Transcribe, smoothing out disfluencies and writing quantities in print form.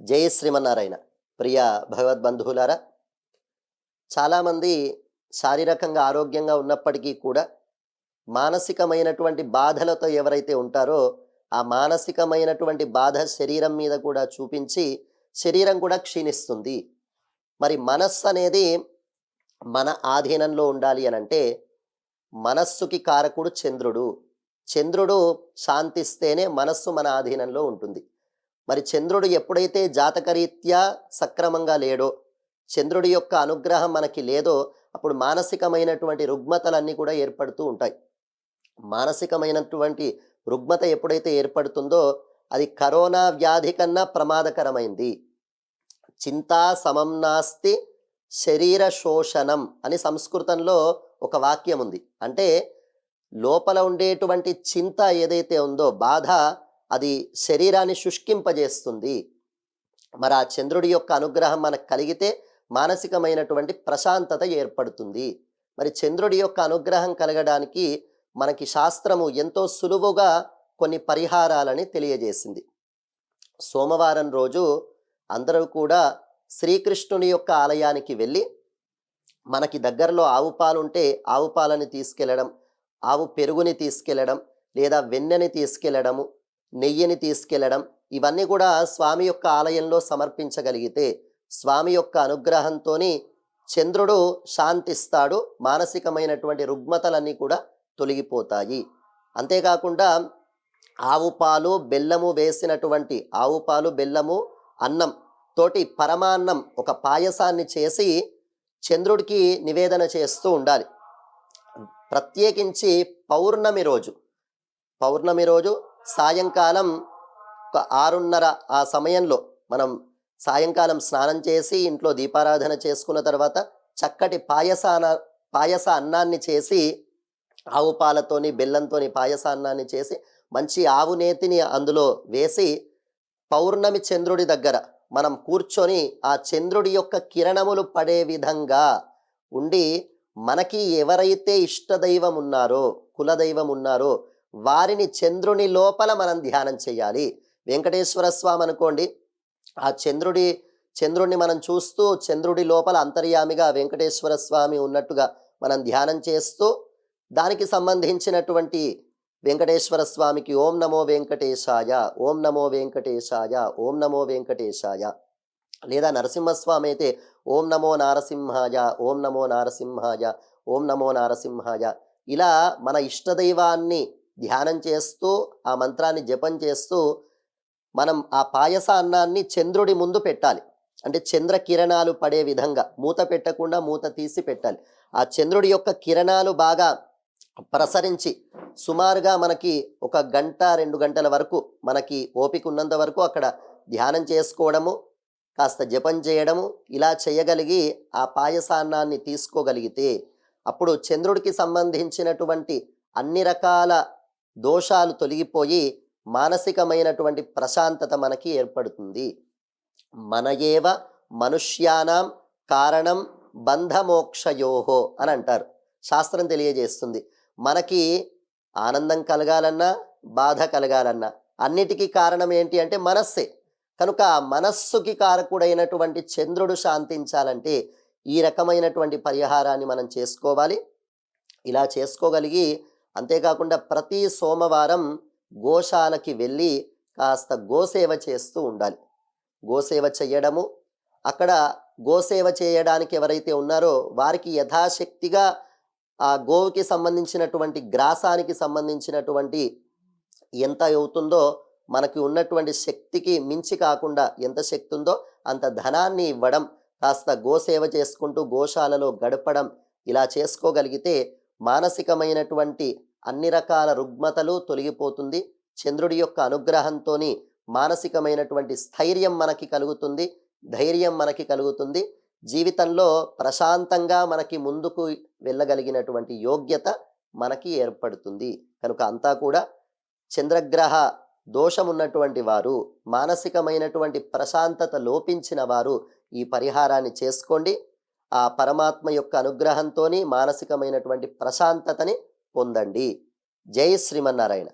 జై శ్రీమన్నారాయణ. ప్రియ భగవద్బంధువులారా, చాలామంది శారీరకంగా ఆరోగ్యంగా ఉన్నప్పటికీ కూడా మానసికమైనటువంటి బాధలతో ఎవరైతే ఉంటారో ఆ మానసికమైనటువంటి బాధ శరీరం మీద కూడా చూపించి శరీరం కూడా క్షీణిస్తుంది. మరి మనస్సు అనేది మన ఆధీనంలో ఉండాలి అనంటే మనస్సుకి కారకుడు చంద్రుడు. చంద్రుడు శాంతిస్తేనే మనస్సు మన ఆధీనంలో ఉంటుంది. మరి చంద్రుడు ఎప్పుడైతే జాతకరీత్యా సక్రమంగా లేడో, చంద్రుడి యొక్క అనుగ్రహం మనకి లేదో, అప్పుడు మానసికమైనటువంటి రుగ్మతలన్నీ కూడా ఏర్పడుతూ ఉంటాయి. మానసికమైనటువంటి రుగ్మత ఎప్పుడైతే ఏర్పడుతుందో అది కరోనా వ్యాధి కన్నా ప్రమాదకరమైంది. చింతా సమం నాస్తి శరీర శోషణం అని సంస్కృతంలో ఒక వాక్యం ఉంది. అంటే లోపల ఉండేటువంటి చింత ఏదైతే ఉందో, బాధ, అది శరీరాన్ని శుష్కింపజేస్తుంది. మరి ఆ చంద్రుడి యొక్క అనుగ్రహం మనకు కలిగితే మానసికమైనటువంటి ప్రశాంతత ఏర్పడుతుంది. మరి చంద్రుడి యొక్క అనుగ్రహం కలగడానికి మనకి శాస్త్రము ఎంతో సులువుగా కొన్ని పరిహారాలని తెలియజేసింది. సోమవారం రోజు అందరూ కూడా శ్రీకృష్ణుని యొక్క ఆలయానికి వెళ్ళి, మనకి దగ్గరలో ఆవు పాలు ఉంటే ఆవు పాలని తీసుకెళ్ళడం, ఆవు పెరుగుని తీసుకెళ్ళడం, లేదా వెన్నెని తీసుకెళ్ళడము, నెయ్యిని తీసుకెళ్ళడం, ఇవన్నీ కూడా స్వామి యొక్క ఆలయంలో సమర్పించగలిగితే స్వామి యొక్క అనుగ్రహంతోని చంద్రుడు శాంతిస్తాడు. మానసికమైనటువంటి రుగ్మతలన్నీ కూడా తొలగిపోతాయి. అంతేకాకుండా ఆవు పాలు బెల్లము వేసినటువంటి ఆవు పాలు బెల్లము అన్నం తోటి పరమాన్నం, ఒక పాయసాన్ని చేసి చంద్రుడికి నివేదన చేస్తూ ఉండాలి. ప్రత్యేకించి పౌర్ణమి రోజు సాయంకాలం 6:30 ఆ సమయంలో మనం సాయంకాలం స్నానం చేసి ఇంట్లో దీపారాధన చేసుకున్న తర్వాత చక్కటి పాయస అన్నాన్ని చేసి, ఆవు పాలతోని బెల్లంతోని పాయస అన్నాన్ని చేసి మంచి ఆవు నేతిని అందులో వేసి పౌర్ణమి చంద్రుడి దగ్గర మనం కూర్చొని ఆ చంద్రుడి యొక్క కిరణములు పడే విధంగా ఉండి, మనకి ఎవరైతే ఇష్టదైవం ఉన్నారో, కులదైవం ఉన్నారో వారిని చంద్రుని లోపల మనం ధ్యానం చేయాలి. వెంకటేశ్వర స్వామి అనుకోండి, ఆ చంద్రుడిని మనం చూస్తూ చంద్రుడి లోపల అంతర్యామిగా వెంకటేశ్వర స్వామి ఉన్నట్టుగా మనం ధ్యానం చేస్తూ, దానికి సంబంధించినటువంటి వెంకటేశ్వర స్వామికి ఓం నమో వెంకటేశాయ, ఓం నమో వెంకటేశాయ, ఓం నమో వెంకటేశాయ, లేదా నరసింహస్వామి అయితే ఓం నమో నారసింహాయ, ఓం నమో నారసింహాయ, ఓం నమో నారసింహాయ, ఇలా మన ఇష్టదైవాన్ని ధ్యానం చేస్తూ ఆ మంత్రాన్ని జపం చేస్తూ మనం ఆ పాయస అన్నాన్ని చంద్రుడి ముందు పెట్టాలి. అంటే చంద్ర కిరణాలు పడే విధంగా మూత పెట్టకుండా మూత తీసి పెట్టాలి. ఆ చంద్రుడి యొక్క కిరణాలు బాగా ప్రసరించి సుమారుగా మనకి 1 గంట 2 గంటల వరకు మనకి ఓపిక ఉన్నంత వరకు అక్కడ ధ్యానం చేసుకోవడము, కాస్త జపం చేయడము, ఇలా చేయగలిగి ఆ పాయసాన్నాన్ని తీసుకోగలిగితే అప్పుడు చంద్రుడికి సంబంధించినటువంటి అన్ని రకాల దోషాలు తొలగిపోయి మానసికమైనటువంటి ప్రశాంతత మనకి ఏర్పడుతుంది. మనయేవ మనుష్యానాం కారణం బంధమోక్షయోహో అని అంటారు. శాస్త్రం తెలియజేస్తుంది, మనకి ఆనందం కలగాలన్నా బాధ కలగాలన్నా అన్నిటికీ కారణం ఏంటి అంటే మనస్సే. కనుక మనస్సుకి కారకుడైనటువంటి చంద్రుడు శాంతించాలంటే ఈ రకమైనటువంటి పరిహారాన్ని మనం చేసుకోవాలి. ఇలా చేసుకోగలిగి, అంతేకాకుండా ప్రతి సోమవారం గోశాలకి వెళ్ళి కాస్త గోసేవ చేస్తూ ఉండాలి. గోసేవ చేయడము, అక్కడ గోసేవ చేయడానికి ఎవరైతే ఉన్నారో వారికి యథాశక్తిగా ఆ గోవుకి సంబంధించినటువంటి గ్రాసానికి సంబంధించినటువంటి ఎంత అవుతుందో, మనకి ఉన్నటువంటి శక్తికి మించి కాకుండా ఎంత శక్తి ఉందో అంత ధనాన్ని ఇవ్వడం, కాస్త గోసేవ చేసుకుంటూ గోశాలలో గడపడం, ఇలా చేసుకోగలిగితే మానసికమైనటువంటి అన్ని రకాల రుగ్మతలు తొలగిపోతుంది. చంద్రుడి యొక్క అనుగ్రహంతో మానసికమైనటువంటి స్థైర్యం మనకి కలుగుతుంది, ధైర్యం మనకి కలుగుతుంది. జీవితంలో ప్రశాంతంగా మనకి ముందుకు వెళ్ళగలిగినటువంటి యోగ్యత మనకి ఏర్పడుతుంది. కనుక అంతా కూడా చంద్రగ్రహ దోషం ఉన్నటువంటి వారు, మానసికమైనటువంటి ప్రశాంతత లోపించిన వారు ఈ పరిహారాన్ని చేసుకోండి. ఆ పరమాత్మ యొక్క అనుగ్రహంతో మానసికమైనటువంటి ప్రశాంతతని పొందండి. జై శ్రీమన్నారాయణ.